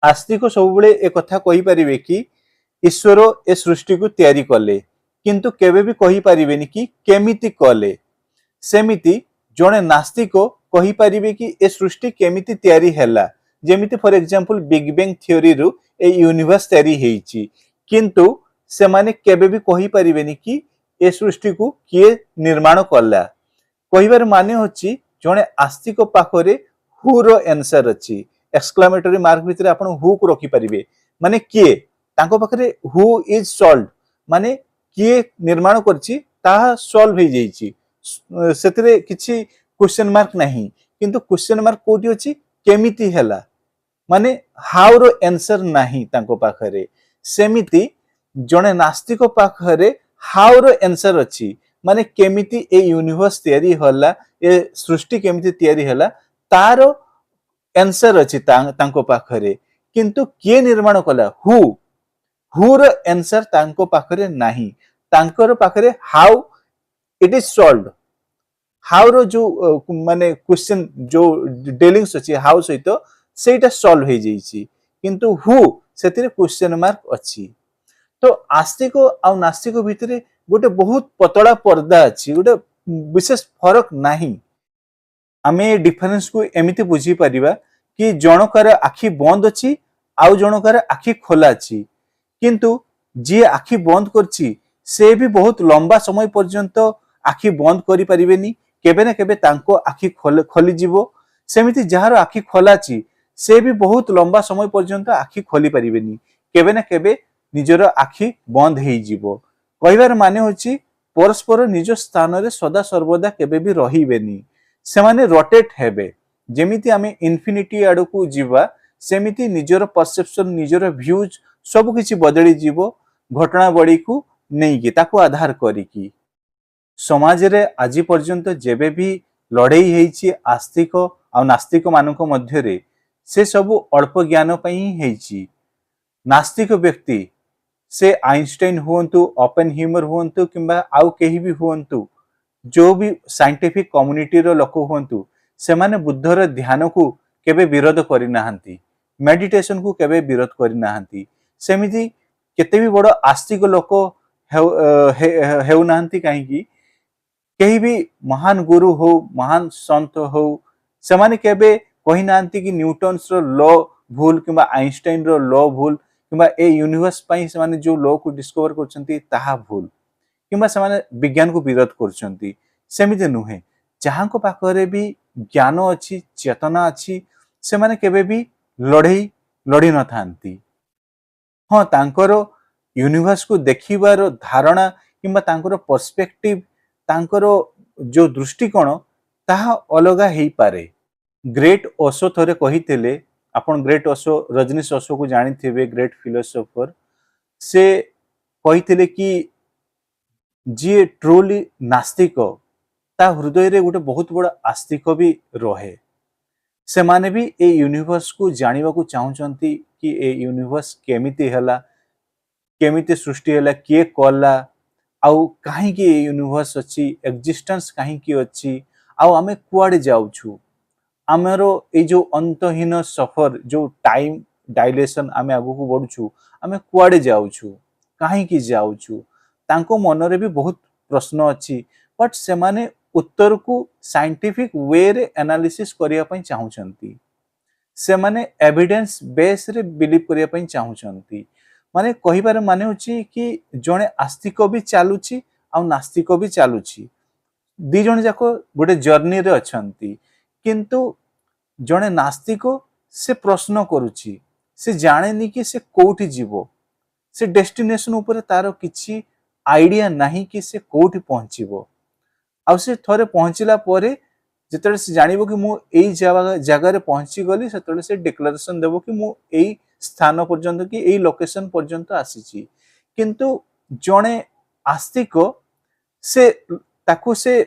आस्तिक सब ए कथा कहि परिबे कि ईश्वर ए सृष्टि को तैयारी कले किंतु केबे भी कहि परिबेनी कि केमिति कले। सेमिति जणे नास्तिक कहि परिबे कि ए सृष्टि केमिति तैयारी हैला। जेमिति for example big bang theory रु ए यूनिवर्स तैयारी हेइची किंतु से माने केबे भी कहि परिबेनी कि ए सृष्टि को किए निर्माण कला। कहिबार माने होची जणे आस्तिक पाखरे हु रो आंसर अछि। एक्सक्लेमेटरी मार्क भितरे आपण हु को रखि परिबे माने किए तांको पाखरे हु इज सॉल्व माने किए निर्माण करछि ताहा सॉल्व हे जाईछि। सेतरे किछि क्वेश्चन मार्क नाही किंतु क्वेश्चन मार्क कोठी अछि केमिति हैला माने हाउ रो आंसर नाही तांको पाखरे। सेमिति जणे नास्तिक पाखरे हाउ रो आंसर अछि माने केमिति ए यूनिवर्स तयारी होला ए सृष्टि केमिति तयारी होला तारो आंसर अछि तांको पाखरे किंतु किए निर्माण कला हु रो आंसर तांको पाखरे नाही। तांकर पाखरे how it is solved how रो जो माने क्वेश्चन जो डीलिंग्स अछि हाउ सहित सेटा सॉल्व हे जाईछि किंतु हु सेतिरे क्वेश्चन मार्क अछि। तो आस्तिक आ नास्तिक भितरे गोटे बहुत पतला पर्दा अछि गोटे विशेष फरक नाही। आमे डिफरेंस को एमिति बुझी परिबा कि जनकर आखि बंद अछि आ जनकर आखि खोला अछि किंतु जे आखि बंद करछि से भी बहुत लंबा समय पर्यंत आखि बंद करि परिबेनी केबे ना केबे तांको आखि खोली जिवो। सेमिति जहार आखि खोला अछि से भी बहुत लंबा समय पर्यंत आखि खोली परिबेनी केबे ना केबे निजर आखि बंद हेइ जिवो। कहिबार माने होछि परस्पर निज स्थान रे सदा सर्वदा केबे भी रहिबेनी से माने रोटेट हेबे। जेमिति आमे इन्फिनिटी आडो को जीवा सेमिति निजर परसेप्शन निजर व्यूज सब किछि बदली जीवो घटना बड़ी को नहीं कि ताको आधार करिकी। समाज रे आज पर्यंत जेबे भी लड़ाई हेइछि आस्तिक आ नास्तिक मानक मध्य रे से सब अल्प ज्ञान पई हेइछि। नास्तिक व्यक्ति से आइंस्टाइन हुअन्तु ओपेनहीमर हुअन्तु किंबा आउ केही भी हुअन्तु जो भी साइंटिफिक कम्युनिटी रो लोक हुअन्तु से माने बुद्धर ध्यान को केबे विरोध करि नाहंती मेडिटेशन को केबे विरोध करि नाहंती। सेमिति केते भी बड़ आस्तिक लोक हेउ नाहंती काहेकि केही भी महान गुरु हो महान संत हो से माने केबे कहि नाहंती कि न्यूटन्स रो लॉ भूल किंबा आइंस्टाइन रो लॉ भूल किंबा ए यूनिवर्स पई से माने जो लॉ को डिस्कवर करछंती ताहा भूल किंबा से माने विज्ञान को विरोध करछंती सेमिति नुहे। जहां को पाखरे भी ज्ञान अछि चेतना अछि से माने केबे भी लड़ी न थांती। हां तांकर यूनिवर्स को देखिबार धारणा किंबा तांकर पर्सपेक्टिव तांकर जो दृष्टिकोण ताहा अलगा हेई पारे। ग्रेट ओशो थरे कहितेले आपण ग्रेट ओशो रजनीश ओशो को जानिथिबे ग्रेट फिलोसोफर से कहितेले कि जे ट्रूली नास्तिक ता हृदय रे गोटे बहुत बड़ आस्तिक भी रहे। से माने भी ए यूनिवर्स को जानिबा को चाहउचंती कि ए यूनिवर्स केमिति हला केमिति सृष्टि हला के कला आउ काहे कि ए यूनिवर्स अछि एग्जिस्टेंस काहे कि अछि आउ आमे कुआडे जाउछु आमरो ए जो अंतहीन सफर जो टाइम डायलेशन आमे आगु को बढ़ुछु आमे कुआडे जाउछु काहे कि जाउछु तांको मन रे भी बहुत प्रश्न अछि बट से माने उत्तर को साइंटिफिक वे रे एनालिसिस करिया पई चाहउचंती से माने एविडेंस बेस रे बिलीव करिया पई चाहउचंती। माने कहिबार माने होची कि जणे आस्तिक भी चालुची आ नास्तिक भी चालुची दी जण जाको गोटे जर्नी रे अछंती किंतु जणे नास्तिक से प्रश्न करूची से जानेनी कि से कोठी जीवो से डेस्टिनेशन ऊपर तारो किछि आईडिया नाही कि से कोठी पहुंचीबो आ से थरे पहुंचला परे जेतले से जानिबो कि मु एई जगह रे पहुंची गली सेतले से डिक्लेरेशन देबो कि मु एई स्थान पर्यंत कि एई लोकेशन पर्यंत आसीची किंतु जणे आस्तिक से ताकू से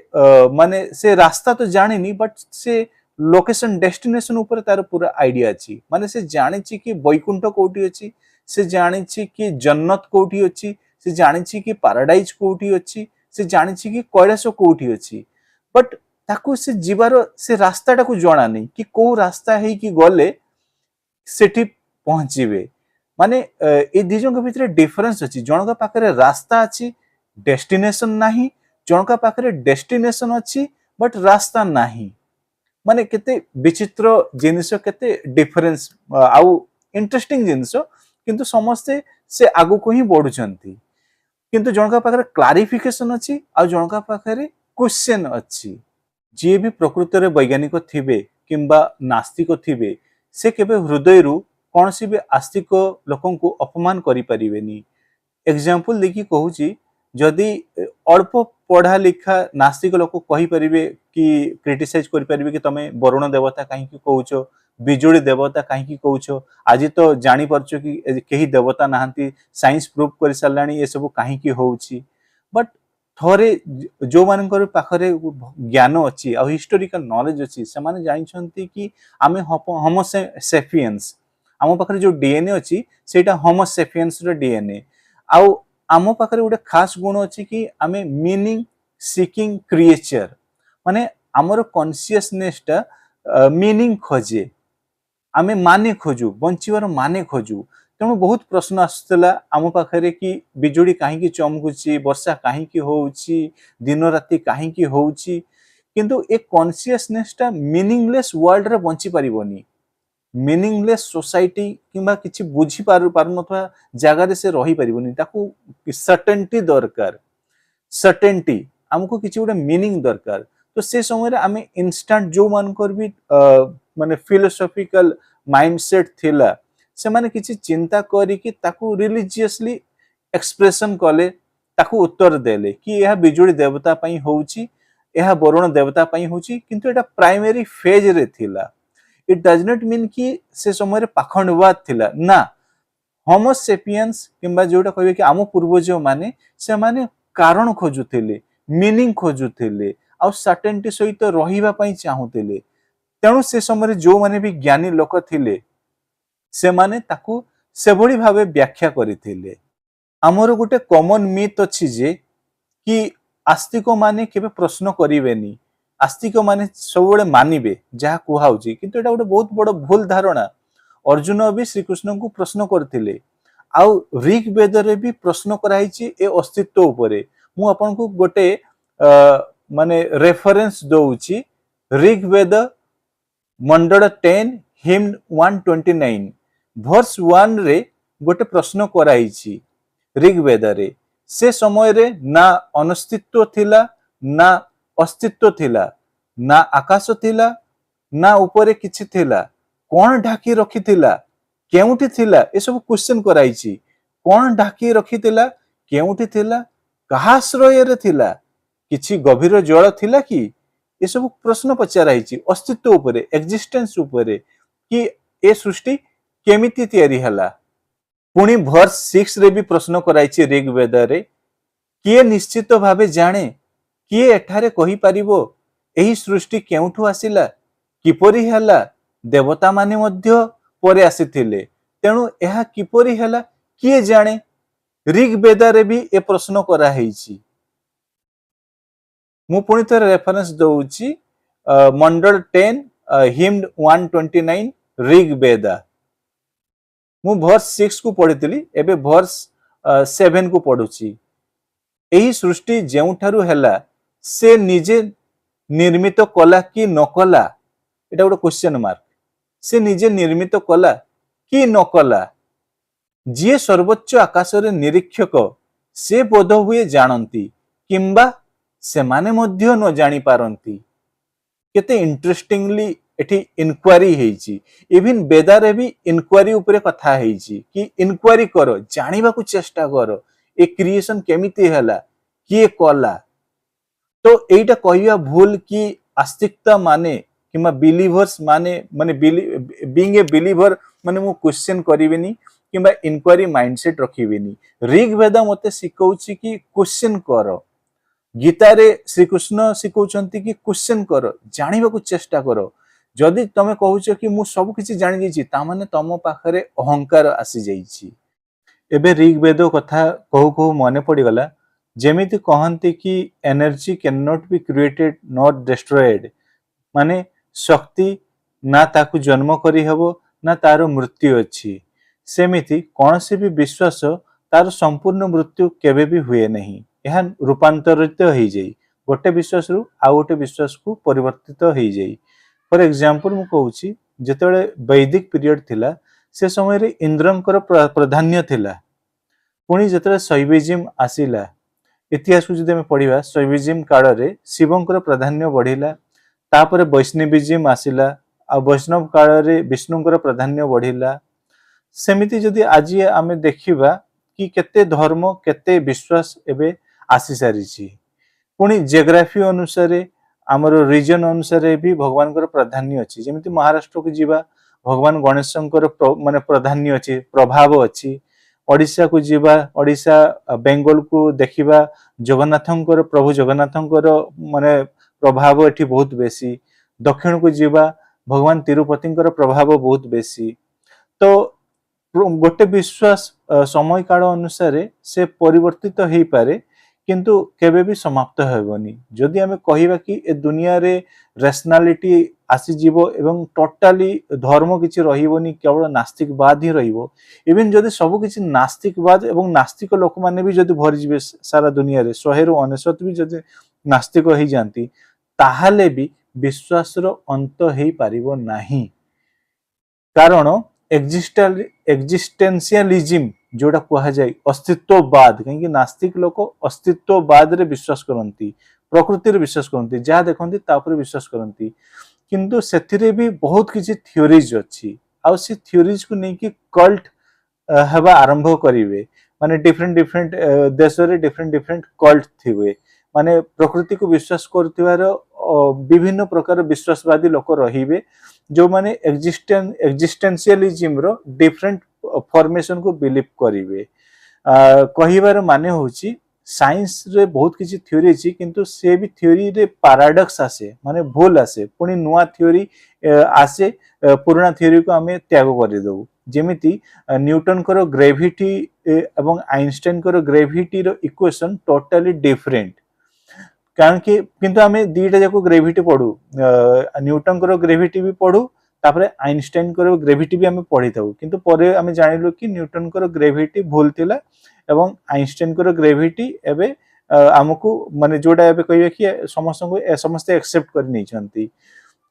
माने से रास्ता तो जानिनी बट से लोकेशन डेस्टिनेशन ऊपर तार पूरा आईडिया अछि। माने से जानिछि कि बैकुंठ कोठी अछि से जानिछि कि जन्नत कोठी अछि से जानिछि कि पैराडाइज कोठी अछि से जानिछि कि कैलाश कोठी अछि बट ताकू से जीवार से रास्ता टाकू जणा नै कि को रास्ता है कि गले सेठी पहुंचीबे माने ए दी जन भितर डिफरेंस अछि जनका पाखरे रास्ता अछि डेस्टिनेशन नाही जनका पाखरे डेस्टिनेशन अछि बट रास्ता नाही माने केते विचित्र जिनिस केते डिफरेंस आउ इंटरेस्टिंग जिनिस किंतु समस्ते से आगु को ही बढ़ुचंती किंतु जनका पाखरे क्लारिफिकेशन अछि आ जनका पाखरे क्वेश्चन अछि जे भी प्रकृत रे वैज्ञानिक थिबे किंबा नास्तिक थिबे से केबे हृदय रु कोनसी भी आस्तिक लोकन को अपमान करि परिबेनी एग्जांपल देखि कहूची जदि अल्प पढ़ा लिखा नास्तिक लोक कहि परिबे कि क्रिटिसाइज करि परिबे कि तमे वरुण देवता काहे कि कहउछो बिजुली देवता काहे कि कहउछो आज तो जानि परछो कि केही देवता नाहंती साइंस प्रूफ करि सलाणी ए सब काहे कि होउची बट थरे जो मानकर पाखरे ज्ञान अछि आ हिस्टोरिकल नॉलेज अछि से माने जानिछंती कि आमे होमो सेपियंस आम पाखरे जो डीएनए अछि सेटा होमो सेपियंस रो डीएनए आउ आम पाखरे गोटे खास गुण अछि कि आमे मीनिंग सीकिंग क्रिएचर माने हमर कॉन्शियसनेस टा मीनिंग खोजे आमे माने खोजु बंचिवार माने खोजु तेणु बहुत प्रश्न आसुतला आम पाखरे कि बिजुड़ी काहे कि चमकुची वर्षा काहे कि होउची दिन राति काहे कि होउची किंतु ए कॉन्शियसनेस टा मीनिंगलेस वर्ल्ड रे बंची परिबोनी मीनिंगलेस सोसाइटी किंबा किछि बुझी पारु नथवा जगह से रही परिबोनी ताकू सर्टेनिटी दरकार सर्टेनिटी हमको किछि गोटे मीनिंग दरकार तो से समय रे आमे इंस्टेंट जो मानकर भी माने फिलोसॉफिकल माइंडसेट थिला से माने किछि चिंता करी कि ताकू रिलीजियसली एक्सप्रेशन कले ताकू उत्तर देले कि यह बिजुड़ी देवता पई होउची यह वरुण देवता पई होउची किंतु एटा प्राइमरी फेज रे थिला इट डज नॉट मीन कि से समय रे पाखंडवाद थिला ना होमो सेपियंस किंबा जोटा कहबे कि आम पूर्वज माने से माने कारण खोजुथिले मीनिंग खोजुथिले आ सर्टेनिटी सहित रहिबा पई चाहुथिले तेणु से समय जो माने भी ज्ञानी लोक थिले से माने ताकू से भली भाबे व्याख्या करिथिले हमर गोटे कॉमन मिथ अछि जे कि आस्तिक माने केबे प्रश्न करिवेनी आस्तिक माने सबले मानिबे जहा कुहाउची किंतु एटा गोटे बहुत बड़ भूल धारणा अर्जुन भी श्रीकृष्ण को प्रश्न करथिले आउ ऋग वेद रे भी प्रश्न कराइछि ए अस्तित्व उपरे मु आपन को गोटे माने रेफरेंस दउची ऋग वेद मंडल 10 हिम 129 वर्स 1 रे गोटे प्रश्न कराइछि ऋग वेद रे से समय रे ना अनस्तित्व थिला ना अस्तित्व थिला ना आकाश थिला ना ऊपरे किछि थिला कोन ढाकी रखिथिला केउठी थिला ए सब क्वेश्चन कराइछि कोन ढाकी रखिथिला केउठी थिला कहाश्रय रे थिला किछि गभीर जल थिला कि ए सब प्रश्न पचाराइछि अस्तित्व उपरे एक्जिस्टेंस उपरे कि ए सृष्टि केमिति तयारी हला पुणी वर्स 6 रे भी प्रश्न कराइछि ऋग वेद रे किए निश्चित भावे जाने किए एठारे कहि परिबो एही सृष्टि केउठु आसिला किपरि हला देवता माने मध्य परे आसीथिले तेणु एहा किपरि हला किए जाने ऋग वेद रे भी ए प्रश्न करा हेछि मु पुणी थोर रेफरेंस दउची मंडल 10 हिम 129 ऋग वेद मु वर्स 6 को पढितली एबे वर्स 7 को पढुची एही सृष्टि जेउठारु हला से निजे निर्मित कला कि न कला एटा गोटे क्वेश्चन मार्क से निजे निर्मित कला कि न कला जे सर्वोच्च आकाश रे निरीक्षक से बोध हुए जानती किंबा से माने मध्य न जानि पारंती केते इंटरेस्टिंगली एठी इनक्वारी हेछि इवन वेदा रे भी इनक्वारी ऊपर कथा हेछि कि इनक्वारी करो जानिबा को चेष्टा करो ए क्रिएशन केमिति हला किए कला तो एटा कहिया भूल कि आस्तिकता माने किमा बिलीवर्स माने माने बीइंग ए बिलीवर माने मु क्वेश्चन करिवेनी किमा इनक्वारी माइंडसेट रखिवेनी ऋग वेद मते सिखौछि कि क्वेश्चन करो गीता रे श्री कृष्ण सिखौछंती कि क्वेश्चन करो जानिबा को चेष्टा करो जदि तमे कहूछ कि मु सब किछि जानि जैछि ता माने तम पाखरे अहंकार आसी जैछि एबे ऋग वेद कथा कहू कहू मने पड़ी गला जेमिति कहंती कि energy can not be created not destroyed माने शक्ति ना ताकू जन्म करी हबो ना तारो मृत्यु अछि सेमिति कौनसी भी विश्वास तार संपूर्ण मृत्यु केबे भी हुए नहीं, यह रूपांतरित हो जाई गोटे विश्वास रु आ गोटे विश्वास को परिवर्तित हो जाई। फॉर एग्जांपल मु कहूची जेतेबेले वैदिक पीरियड थिला से समय रे इंद्रंकर प्राधान्य थिला, पुणी जेतेबेले शैविज्म आसिला इतिहास को जदि पढ़ा शैविज्म काल रे शिवंकर प्राधान्य बढ़िला, तापर वैष्णविज्म आसिला आ वैष्णव काल रे विष्णुंकर प्राधान्य बढ़िला। सेमिति जदि आज आमे देखिबा कि केते धर्म केते विश्वास एबे आसी सारिछि, पुणी जियोग्राफी अनुसार आमर रिजन अनुसार भी भगवान प्राधान्य अच्छी, जमी महाराष्ट्र को जीवा भगवान गणेशंकर माने प्राधान्य अच्छी प्रभाव अच्छी, ओडिशा को जीवा ओडिशा बेंगल को देखिबा जगन्नाथंकर प्रभु जगन्नाथंकर माने प्रभाव एठी बहुत बेसी, दक्षिण को जीवा भगवान तिरुपतिंकर प्रभाव बहुत बेसी। तो गोटे विश्वास समय काल अनुसार से परिवर्तित हो पारे किंतु केबे भी समाप्त हेबनी। जदि आमे कहिबा कि ए दुनिया रे रैशनैलिटी आसी जीवो एवं टोटली धर्म किछि रहिबोनी, केवल नास्तिकवाद ही रहिबो, इवन जदि सब किछि नास्तिकवाद एवं नास्तिक लोक माने भी जदि भरि जिवे सारा दुनिया रे 100 रु 99 भी जदि नास्तिक हो जानती, ताहाले भी विश्वास रो अंत हेई पारिबो नाही। कारण एक्जिस्टेंशियलिज्म जोटा कहा जाए अस्तित्ववाद, कहीं नास्तिक लोक अस्तित्ववाद रे विश्वास करती, प्रकृति रे विश्वास करती, जहाँ देखती तापर विश्वास करती, किंतु सेथिरे भी बहुत किसी थ्योरीज अच्छी, आ सी थ्योरीज को लेकिन कल्ट हवा आरंभ करेंगे, माने डिफरेंट डिफरेंट देश रे डिफरेंट डिफरेंट कल्ट थिवे, माने प्रकृति को विश्वास करथिवार विभिन्न प्रकार विश्वासवादी लोक रहिबे जो माने एक्जिस्टेंशियलिज्म रो डिफरेंट फॉर्मेशन को बिलीव करिवे। कहिबार माने होची साइंस रे बहुत किसी थ्योरी अछि, किंतु से भी थ्योरी रे पैराडॉक्स आसे, माने भूल आसे, पुनी नुआ थ्योरी आसे, पुराना थ्योरी को हमें त्याग कर दउ। जेमिति न्यूटन को ग्रेविटी एवं आइंस्टाइन को ग्रेविटी रो इक्वेशन टोटली डिफरेंट, कारण कि किंतु आमे दीटा जाको ग्रेविटी पढ़ू, न्यूटन को ग्रेविटी भी पढ़ू, तापरे आइंस्टाइन को ग्रेविटी भी आमे पढ़ी थाउ, किंतु परे आमे जानिलु कि न्यूटन को ग्रेविटी भूल थिला एवं आइंस्टाइन को ग्रेविटी एबे हमकु माने जोडा एबे कहिबे कि समस्त एक्सेप्ट कर नै छंती।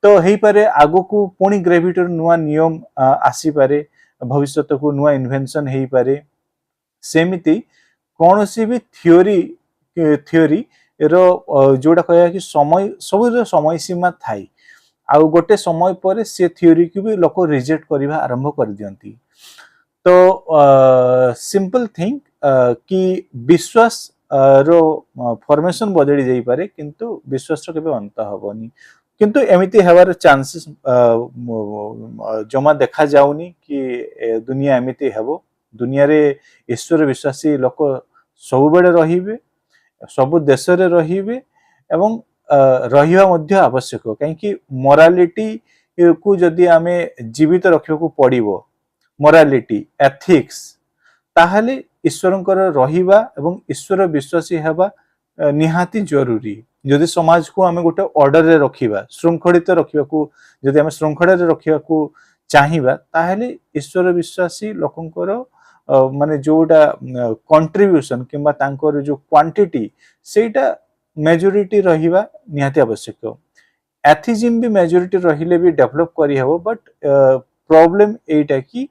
तो हेई पारे आगो को पुणी ग्रेविटी रो नुआ नियम आसी पारे, भविष्यत को नुआ इन्वेंशन हेई पारे। सेमिति कोनोसी भी थ्योरी रो जोड़ा कह कि समय सब समय सीमा थाई, आ गोटे समय पर से थ्योरी को भी लोक रिजेक्ट करबा आरंभ कर दियंती। तो सिंपल थिंग कि विश्वास रो फॉर्मेशन बदली जाई पारे, किंतु विश्वास रो केबे अंत हबनी, किंतु एमिति हेबार चांसेस जमा देखा जाउनी कि दुनिया एमिति हेबो। दुनिया रे ईश्वर विश्वासी लोक सब बेले रहिबे, सब देश रे रहिबे एवं रहिबा मध्य आवश्यक, कहीं मोरालिटी को जदि आमे जीवित रखिबा को पड़िबो, मोरालिटी एथिक्स, ताहले ईश्वरंकर रहिबा एवं ईश्वर विश्वासी हेबा निहाती जरूरी। जदि समाज को आमे गोटे ऑर्डर रे रखिबा, श्रृंखलित रखिबा को जदि आमे श्रृंखला रे रखिबा को चाहिबा, ताहले ईश्वर विश्वासी लोकंकर माने जोटा कंट्रीब्यूशन किंबा तांकर जो क्वांटिटी सेटा मेजॉरिटी रहिबा निहाती आवश्यक। एथिज्म भी मेजॉरिटी रहिले भी डेवलप करी हबो, बट प्रॉब्लम एटा कि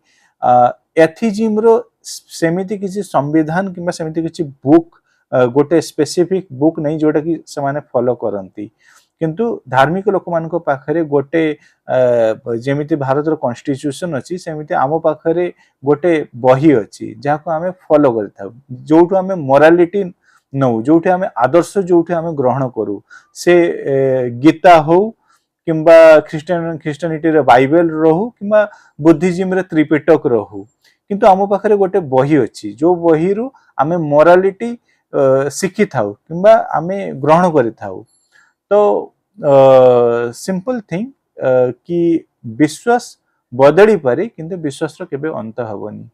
एथिज्म रो सेमिति किछि संविधान किंबा सेमिति किछि बुक गोटे स्पेसिफिक बुक नहीं जोटा कि समाने फॉलो करंती, किंतु धार्मिक लोक मानको पाखरे गोटे जेमिति भारत रो कॉन्स्टिट्यूशन अछि, सेमिति आमो पाखरे गोटे बही अछि जाको आमे फॉलो करथाउ, जोठो आमे मोरालिटी नौ, जोठे आमे आदर्श जोठे आमे ग्रहण करू, से गीता हो किंबा ख्रिस्टियानिटी रे बाइबल रहू किंबा बुद्धिज्म रे त्रिपिटक रहू, किंतु आमो पाखरे गोटे बही अछि जो बही रु आमे मोरालिटी शिखी थाउ किंबा आमे ग्रहण करि थाउ। तो सिंपल थिंग कि विश्वास बदली पारे, किंतु विश्वास रो केबे अंत हबनी।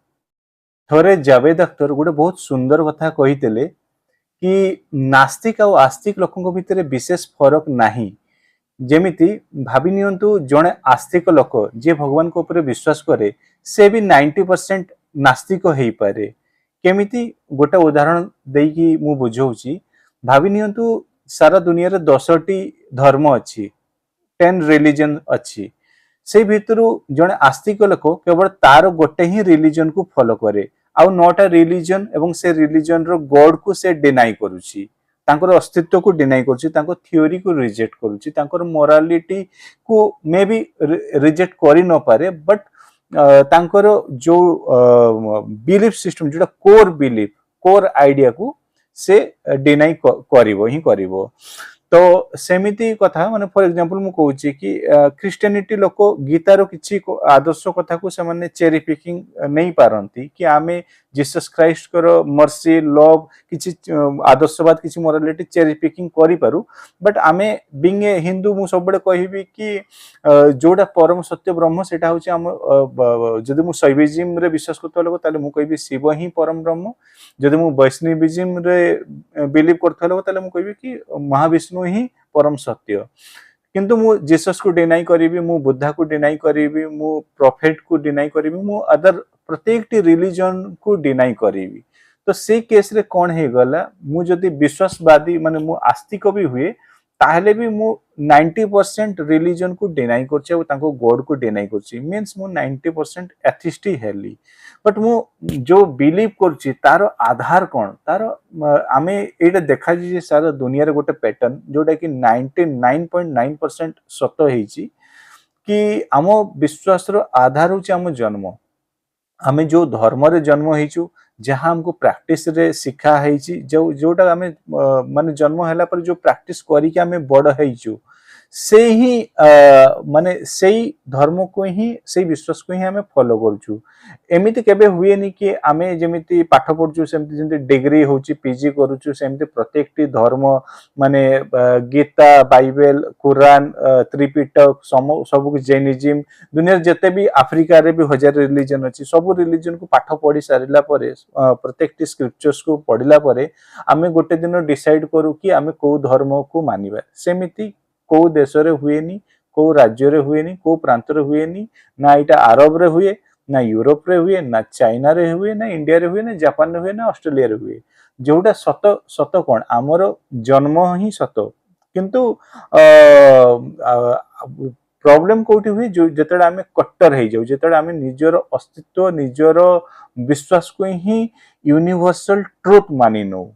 थोरे जावेद अख्तर गोटे बहुत सुंदर कथा कहितेले कि नास्तिक और आस्तिक लोकंक भितर विशेष फरक नाही। जेमिति भाबी नियंतु जणे आस्तिक लोक जे भगवान को ऊपर विश्वास करे, से भी 90% नास्तिक हेई पारे केमिति गोटे उदाहरण देकी मु बुझौची भाबी नियंतु सारा दुनिया रे 10टी धर्म अछि 10 रिलीजन अछि से भितरु जने आस्तिक लोक केवल तार गोटे ही रिलीजन को फॉलो करे आउ 9टा रिलीजन एवं से रिलीजन रो गॉड को से डिनाई करूची तांकर अस्तित्व को डिनाई करूची तांको थ्योरी को रिजेक्ट करूची तांकर मोरालिटी को मे बी रिजेक्ट करि न पारे बट तांकर जो बिलीफ सिस्टम जोटा कोर आइडिया को से डिनाई करिवो ही करिवो तो सेमिति कथा माने फॉर एग्जांपल मु कहूची कि क्रिश्चियनिटी लोक गीतार किछि आदर्श कथा को से माने चेरी पिकिंग नहीं पारंती कि आमे जीसस क्राइस्ट करो मर्सी लव किछि आदर्शवाद किछि मोरालिटी चेरी पिकिंग करि पारु बट आमे बिंग ए हिंदू मु सबबे कहिबी कि जोडा परम सत्य ब्रह्म सेटा होची हम जदि मु शैविज्म रे विश्वास करथलो लोक ताले मु कहिबी शिव ही परम ब्रह्म जदि मु वैष्णविज्म रे बिलीव करथलो ताले मु कहिबी कि महाविष्णु ही परम सत्य किंतु मु जीसस को डिनाई करिवि मु बुद्धा को डिनाई करिवि मु प्रॉफिट को डिनाई करिवि मु अदर प्रत्येक टी रिलीजन को डिनाई करिवि तो से केस रे कोन हे गला मु जदि विश्वासवादी माने मु आस्तिक भी हुए ताहले भी मु 90% रिलीजन को डिनाई करछि और तांको गॉड को डिनाई करछि मींस मु 90% एथिस्ट ही हेली बट मु जो बिलीव करछि तार आधार कोन तार आमे एटा देखा जे सारा दुनिया रे गोटे पैटर्न जोटा कि 99.9% सत हेछि कि आमो विश्वास रो आधार होछि आमो जन्म आमे जो धर्म रे जन्म हेछु जहाँ हमको प्रैक्टिस रे सिखा हेछि जो जोटा आमे माने जन्म हैला पर जो प्रैक्टिस करी के आमे बड़ हेछु से ही माने सेही धर्म को ही सेही विश्वास को ही हमें फॉलो करछु एमिति केबे हुए नि कि आमे जेमिति पाठ पढछु सेमिति जेमिति डिग्री होची पीजी करूछु सेमिति प्रत्येकटी धर्म माने गीता बाइबल कुरान त्रिपिटक सब कुछ जैनिज्म दुनिया जते भी अफ्रीका रे भी हजार रिलीजन अछि सब रिलीजन को पाठ पढी सारिला परे प्रत्येकटी स्क्रिप्चर्स को पढिला परे आमे गोटे दिन डिसाइड करू कि आमे को धर्म को मानिबा सेमिति को देश रे हुएनी को राज्य रे हुएनी को प्रांत रे हुएनी ना इटा अरब रे हुए ना यूरोप रे हुए ना चाइना रे हुए ना इंडिया रे हुए ना जापान रे हुए ना ऑस्ट्रेलिया रे हुए जोटा सत सत कोन हमर जन्म ही सत किंतु प्रॉब्लम कोठी हुए जो जतडा हमें कट्टर हे जाउ जतडा हमें निजर अस्तित्व निजर विश्वास को ही यूनिवर्सल ट्रुथ मानि नो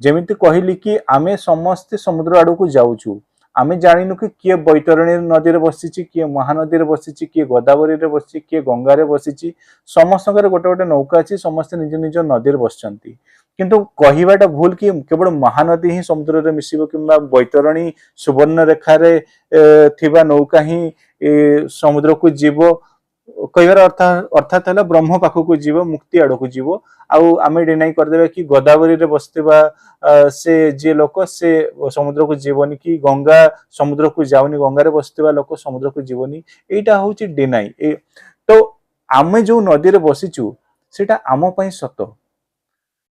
जेमिति कहली कि आमे समस्त समुद्र आडू को जाउछु आमे जानिनु कि किए बैतरणी नदी रे बसिछि किए महानदी रे बसिछि किए गोदावरी रे बसिछि किए गंगा रे बसिछि समस्तकर गोटे गोटे नौका अछि समस्त निज निज नदी रे बसचंती किंतु कहिबाटा भूल कि केवल महानदी ही समुद्र रे मिसिबो किंबा बैतरणी सुवर्ण रेखा रे थिबा नौका ही समुद्र को जीवो कहिबार अर्थात है ब्रह्म पाखु को जीव मुक्ति आड़ को जीव आउ आमे डिनाई कर देबा कि गोदावरी रे बसतिबा से जे लोक से समुद्र को जीवनी कि गंगा समुद्र को जावनी गंगा रे बसतिबा लोक समुद्र को जीवनी एटा होची डिनाई तो आमे जो नदी रे बसिचु सेटा आमो पई सत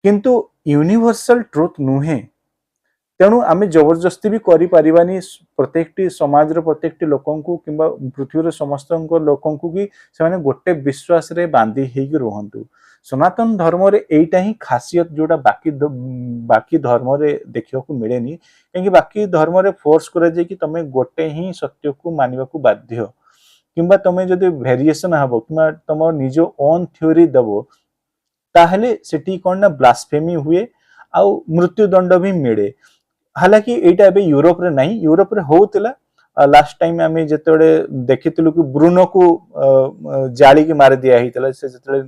किंतु यूनिवर्सल ट्रुथ नुहे तेणु आमे जबरदस्ती भी करि परिबानी प्रत्येकटी समाज रे प्रत्येकटी लोकन को किंबा पृथ्वी रे समस्त लोकन को कि से गोटे विश्वास रे बांधी हेगी रहंतु सनातन धर्म रे एटा ही खासियत जोटा बाकी धर्म रे देखियो को मिलेनी क्योंकि बाकी धर्म रे फोर्स करे जे कि तमे गोटे ही सत्य को मानिबा को बाध्य किंबा तमे जदि वेरिएशन हबो किंबा तम निजो ओन थ्योरी दबो ताहले सेठी कोन ना ब्लास्फेमी हुए आ मृत्यु दंड भी मिले हालांकि एटा एबे यूरोप रे नहीं यूरोप रे होतला लास्ट टाइम आमे जतडे देखितलु कि ब्रूनो को जाली के मार दिया हितला से जतडे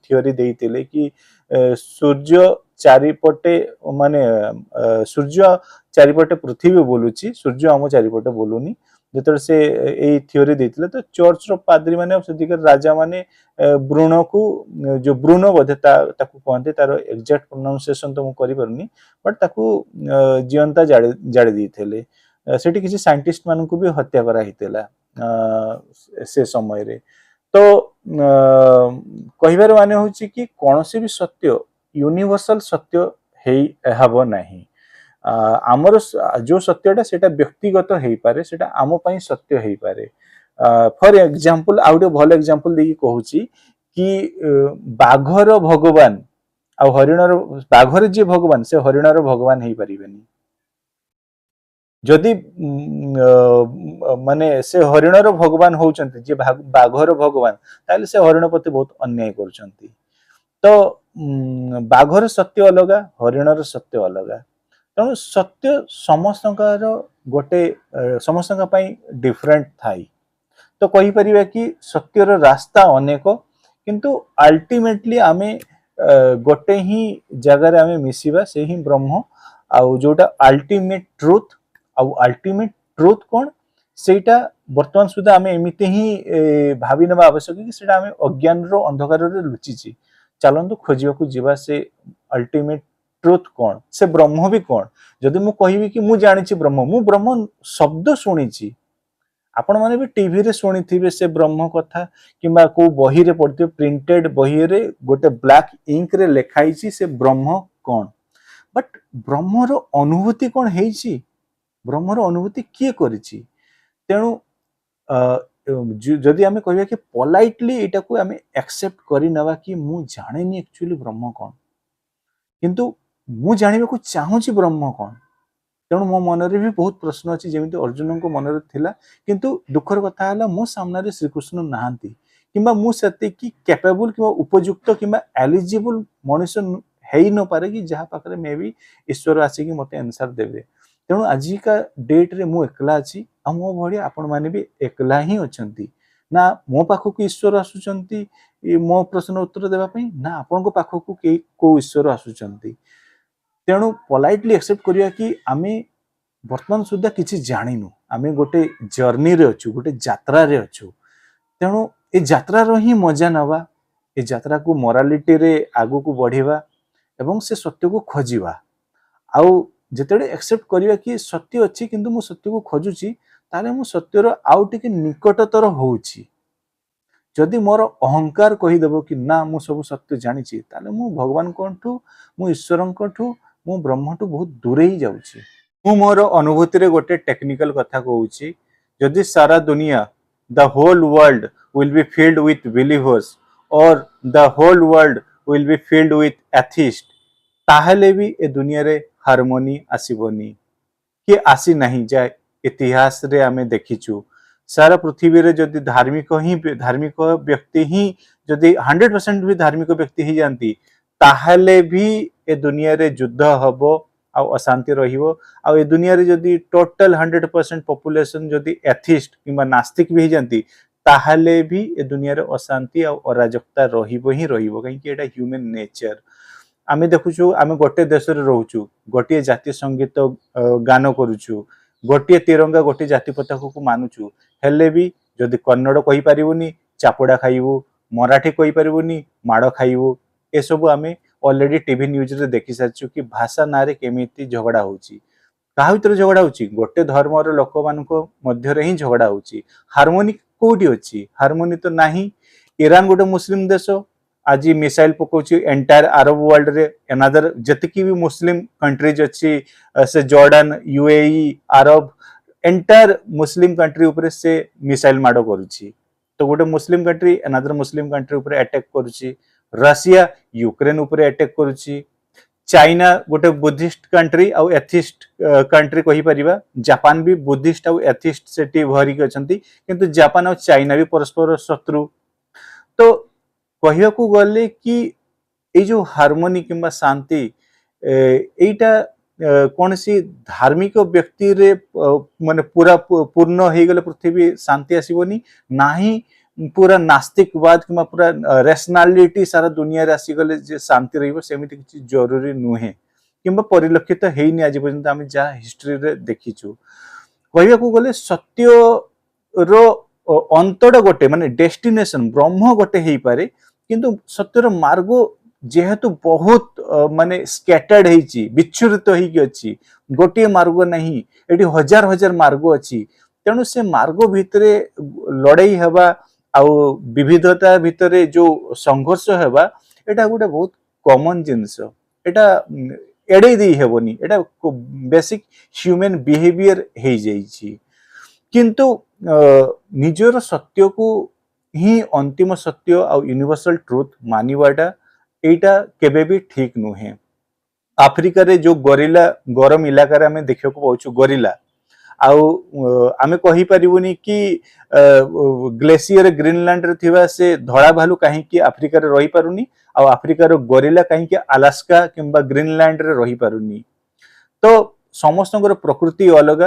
थ्योरी देइतिले कि सूर्य चारिपटे माने सूर्य चारिपटे पृथ्वी बोलुची सूर्य हम चारिपटे बोलुनी जतडे से ए थ्योरी देइतिले तो चर्च रो पादरी माने सदिकर राजा माने ब्रूनो को जो ब्रूनो बधता ताकू कहते तार एग्जैक्ट प्रोनाउंसिएशन तो मु करि परनी बट ताकू जीवंता जाड़ी देइथिले सेठी किसी साइंटिस्ट मान को भी हत्या करा हितेला से समय रे तो कहिबार माने होची कि कोनोसी भी सत्य यूनिवर्सल सत्य हेई हबो नाही आमर जो सत्यटा सेटा व्यक्तिगत हेई पारे सेटा आमो पई सत्य हेई पारे फॉर एग्जांपल आउटे भल एग्जांपल देकी कहूची कि बाघर भगवान आ हरिणर बाघर जे भगवान से हरिणर भगवान हो पारिबेनी जदि माने से हरिणर भगवान होउचंती जे बाघर भगवान ताले से हरिण प्रति बहुत अन्याय करूचंती तो बाघर सत्य अलगा हरिणर सत्य अलगा तेणु सत्य समस्तंकार गोटे समस्त डिफरेंट थाई तो कही परिबा कि सत्यर रास्ता अनेक किंतु अल्टीमेटली आमे गोटे ही जगह आमे मिसिबा से ही ब्रह्म आउ जोटा अल्टीमेट ट्रुथ आउ अल्टीमेट ट्रुथ कौन सेटा वर्तमान सुधा आमे एमिते ही भावी नेबा आवश्यक कि सेटा आमे अज्ञान रो अंधकार रो लुचिची चलंतु खोजिबा को जीवा से अल्टीमेट ट्रुथ कौन से ब्रह्म भी कौन जदि मु कहिबी कि मु जानिछि ब्रह्म मु ब्रह्म शब्द सुनिछि आपण माने भी टीवी रे सुनिथिबे से ब्रह्म कथा किंबा को बही रे पढिथिबे प्रिंटेड बही रे गोटे ब्लैक इंक रे लेखाइछि से ब्रह्म कौन बट ब्रह्म रो अनुभूति कौन हेइछि ब्रह्म रो अनुभूति किए करिछि तेणु जदि आमे कहबा कि पोलाइटली एटा को आमे एक्सेप्ट करि नवा कि मु जानेनी एक्चुअली ब्रह्म कौन किंतु मु जानिबा को चाहूछि ब्रह्म कौन तेणु मो मन भी बहुत प्रश्न अच्छी जमी अर्जुन को मन थिला किंतु दुखर कथा है मो सामने श्रीकृष्ण नहांती किंबा मु सेतिकी कैपेबल किंबा उपयुक्त किंबा एलिजिबल मनुष्य हेई न पारे कि जहा पाखरे मे भी ईश्वर आसी कि मते आंसर देबे तेणु आजिका डेट रे मु एकला अछि आ मो भडी आपण माने भी एकला ही अछंती ना मो पाखक ईश्वर आसुचंती मो प्रश्न उत्तर देबा पई ना आपण को पाखक को ईश्वर आसुचंती तेणु पोलाइटली एक्सेप्ट करिया कि आमे वर्तमान सुधा किसी जानिनु आमे गोटे जर्नी रे अछु गोटे यात्रा रे अछु तेणु ए यात्रा रो ही मजा नवा ए यात्रा को मोरालिटी रे आगु को बढ़िबा एवं से सत्य को खोजिबा आउ जेतेडे एक्सेप्ट करिया कि सत्य अछि किंतु मु सत्य को खोजुची ताले मु सत्य रो आउ टिके निकटतर होउची जदि मोर अहंकार कहि देबो कि ना मु सब सत्य जानिची ताले मु भगवान कोंठु मु ईश्वरन कोंठु मु ब्रह्मठु बहुत दूरे ही जाउची मु मोर अनुभूति रे गोटे टेक्निकल कथा कहूची जदि सारा दुनिया the whole world will be filled with believers और the whole world will be filled with atheist ताहले भी ए दुनिया रे हार्मोनी आसीबोनी कि आसी नहीं जाए इतिहास रे आमे देखिचु सारा पृथ्वी रे जदि धार्मिक व्यक्ति ही जदि 100% भी धार्मिक व्यक्ति ही जानती ताहले भी ए दुनिया रे युद्ध हबो आ अशांति रहिबो आ ए दुनिया रे जदि टोटल 100% पॉपुलेशन जदि एथिस्ट किंबा नास्तिक भी जानती ताहले भी ए दुनिया रे अशांति आ अराजकता रहिबो ही रहिबो काहे कि एटा ह्यूमन नेचर आमे देखुछु आमे गोटे देश रे रहउछु गोटे जातीय संगीत गान करूछु गोटे तिरंगा गोटे जाति पताका को मानुछु हेले भी जदि कन्नड़ कहि परिबोनी चापड़ा खाइबो मराठी कहि परिबोनी माड़ खाइबो ए सब आमे ऑलरेडी टीवी न्यूज रे देखि सारछु कि भाषा नारे केमिति झगड़ा होउची काहा भीतर झगड़ा होउची गोटे धर्म रो लोक मानको मध्य रे ही झगड़ा होउची हार्मोनी कोठी अछि हार्मोनी तो नाही ईरान गोटे मुस्लिम देश आज मिसाइल पकोची एंटायर अरब वर्ल्ड रे अनदर जतिकी भी मुस्लिम कंट्रीज अच्छी से जॉर्डन यूएई अरब एंटायर मुस्लिम कंट्री ऊपर से मिसाइल माडो करूची तो गोटे Muslim country another Muslim country ऊपर अटैक करूची रशिया यूक्रेन ऊपर अटैक करूची चाइना गोटे बुद्धिस्ट कंट्री आउ एथिस्ट कंट्री कहि परिबा जापान भी बुद्धिस्ट आउ एथिस्ट सेटी भरी के अछंती किंतु जापान आउ चाइना भी परस्पर शत्रु तो कहया को गले कि ए जो हार्मोनी किंबा शांति एटा कौन सी धार्मिक व्यक्ति रे माने पूरा पूर्ण हो गले पृथ्वी शांति आसीबोनी नाही पूरा नास्तिकवाद किंबा पूरा रेशनलिटी सारा दुनिया रे आसी गले जे शांति रहिबो सेमिति किछि जरूरी नुहे किंबा परिलक्षित हेइनी आज पर्यंत आमे जा हिस्ट्री रे देखिछु कहया को गले सत्य रो अंतड़ गोटे माने डेस्टिनेशन ब्रह्म गोटे हेई पारे किंतु सत्यर मार्ग जेहेतु बहुत माने स्कैटर्ड हेची विच्छुरित हेकी अछि गोटे मार्ग नहीं एटी हजार हजार मार्ग अछि तेणु से मार्ग भितरे लड़ाई हेबा आउ विविधता भितरे जो संघर्ष हेबा एटा गोटे बहुत कॉमन जिंस एटा एडे दी हेबोनी एटा बेसिक ह्यूमन बिहेवियर हे जाईची किंतु निजर सत्य को ही अंतिम सत्य आ यूनिवर्सल ट्रुथ मानिबाटा एटा केबे भी ठीक नुहे। आफ्रिका रे जो गोरिल्ला गरम इलाका रे हमें देखियो पाउछु गोरिल्ला आउ आमे कहि परिबुनी कि ग्लेशियर ग्रीनलैंड रे थिबा से धड़ा भालू काहे कि आफ्रिका रे रही पारुनी आ आफ्रिका रो गोरिल्ला काहे कि अलास्का किंबा ग्रीनलैंड रे रही पारुनी। तो समस्तଙ୍କର प्रकृति अलग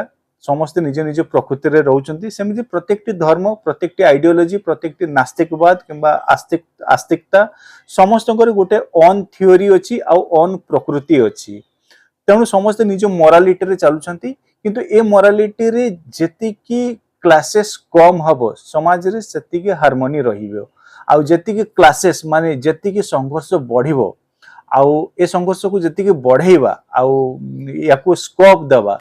समस्त निज निज प्रकृति रे रहउचंती सेमिति प्रत्येकटी धर्म प्रत्येकटी आइडियोलॉजी प्रत्येकटी नास्तिकवाद किंबा आस्तिकता समस्तଙ୍କର गोटे ऑन थ्योरी अछि आ ऑन प्रकृति अछि। तेणु समस्त निज मोरालिटी रे चलुचंती किंतु ए मोरालिटी रे जेति की क्लासेस कम हबो समाज रे सेति की हार्मनी रहिबो आ जेति की क्लासेस माने जेति की संघर्ष बढ़िबो आउ ए संघर्ष को जेति की बढ़ेबा आउ याको स्कोप दबा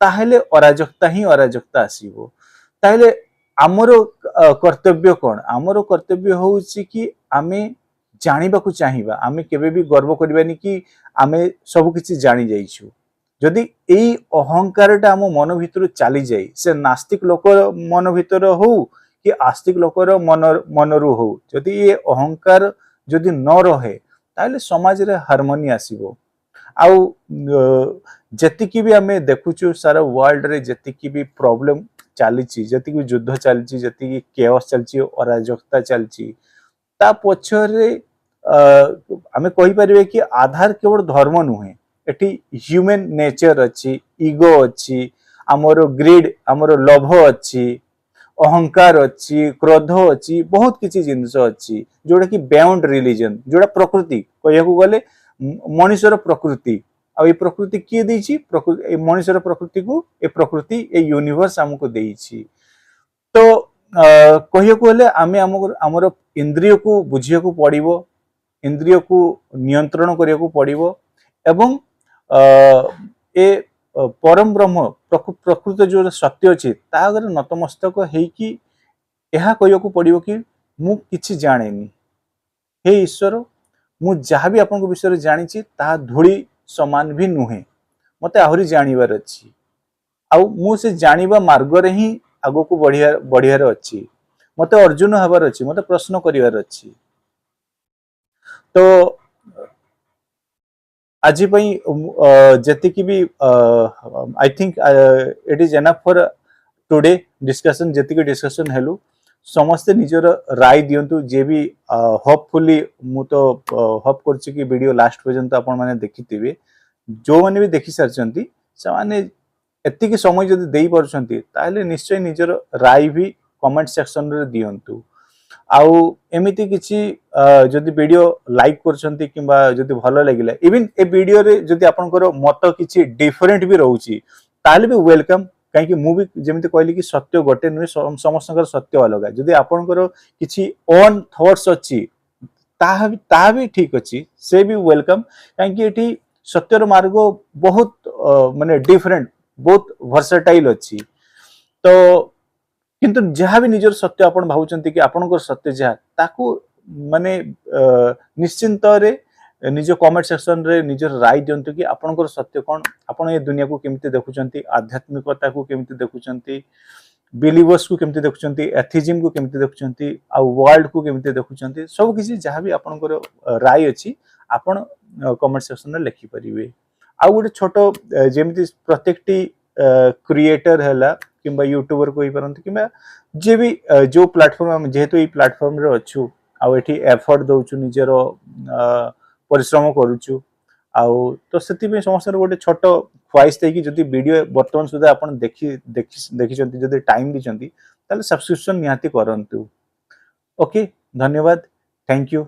ताहेले अराजकता ही अराजकता आसीबो। ताहेले हमरो कर्तव्य कोन हमरो कर्तव्य होउची कि आमे जानिबा को चाहिबा आमे केबे भी गर्व करबानी कि आमे सब किछि जानि जाइछु। जदि एई अहंकारटा हम मन भितर चली जाई से नास्तिक लोक मन भितर हो कि आस्तिक लोकर मनरु हो जदि ये अहंकार जदि न रहे ताले समाज रे हार्मनी आसीबो। आउ जतिकी भी हमें देखुछु सारा वर्ल्ड रे जतिकी भी प्रॉब्लम चलीची जतिकी भी युद्ध चलीची जतिकी केओस चलची अराजकता चलची ता पछरे हमें कहि परिबे कि आधार केवल धर्म नुहे एठी ह्यूमन नेचर अछि ईगो अछि हमरो ग्रीड हमरो लोभ अछि अहंकार अछि क्रोध अछि बहुत किछि जिंस अछि जोडा कि बियॉन्ड रिलीजन जोडा प्रकृति कहयाकू गले मनुष्यर प्रकृति आ ए प्रकृति किए दैछि प्रकृति ए मनुष्यर प्रकृति को ए प्रकृति ए यूनिवर्स हमको दैछि। तो कहयाकू गले आमे हमर इंद्रिय को बुझिया को पड़िबो इंद्रिय को नियंत्रण करिया को पड़िबो एवं ए परम ब्रह्म प्रकृत जो सत्य अछि ता अगर नतमस्तक हेई कि एहा कहयाकू पड़िबो कि मु किछि जानेनी हे ईश्वर मु जहाँ भी आपन विषय जानी ता धूली समान भी नुहे मते आहुरी जानिबार अछि आउ मु से जानिबा मार्ग रे ही आगो को बढ़ियार अछि मते अर्जुन हबार अछि मते प्रश्न करिवार अछि। तो आज पई जति की भी I think it is enough for today discussion जति की डिस्कशन हेलु समस्त निजर राय दियंतु जे भी होपफुली मु तो होप करछि कि वीडियो लास्ट पर्यंत आपण माने देखिथिबे जो माने भी देखि सरचंती से माने एति की समय जदि देई परछंती ताले निश्चय निजर राय भी कमेंट सेक्शन रे दियंतु आउ एमिति किछि जदि वीडियो लाइक करछंती किबा जदि भलो लागिला इवन ए वीडियो रे जदि आपनकर मत किछि डिफरेंट भी रहउची ताले भी वेलकम काहे कि मु भी जेमिति कहली कि सत्य गोटे नुहे समस्तकर सत्य अलग जदि आपनकर किछि ओन थॉट्स अछि ता भी ठीक अछि से भी वेलकम काहे कि एठी सत्यर मार्ग बहुत माने डिफरेंट बहुत वर्सेटाइल अछि। तो किंतु जहाँ भी निजर सत्य आपण भावुचंती कि आपणकर सत्य जहाँ ताकू माने निश्चिंत रे निज कमेंट सेक्शन रे निजर राय दियंतु कि आपणकर सत्य कोन आपण ए दुनिया को केमति देखुचंती आध्यात्मिकता को केमति देखुचंती बिलीवर्स को केमति देखुचंती एथिज्म को केमति देखुचंती आ वर्ल्ड को केमति देखुचंती सब किछि जहाँ भी आपणकर राय अछि आपण कमेंट सेक्शन रे लिखि परिबे। आ गोटे छोटो जेमति प्रत्येकटी क्रिएटर हैला किंबा यूट्यूबर को परंतु किंबा जे भी जो प्लेटफॉर्म जेहेतु ये प्लेटफॉर्म रे अच्छु आ एठी एफर्ट दउछु निजर परिश्रम करूछु आउ तो सेति में समस्त गोटे छोटो ख्वाइश थे कि जदि वीडियो वर्तमान सुधा आपण देखि चंती जदि टाइम दिचंती ताले सब्सक्रिप्शन निहाती करंतु। ओके धन्यवाद थैंक यू।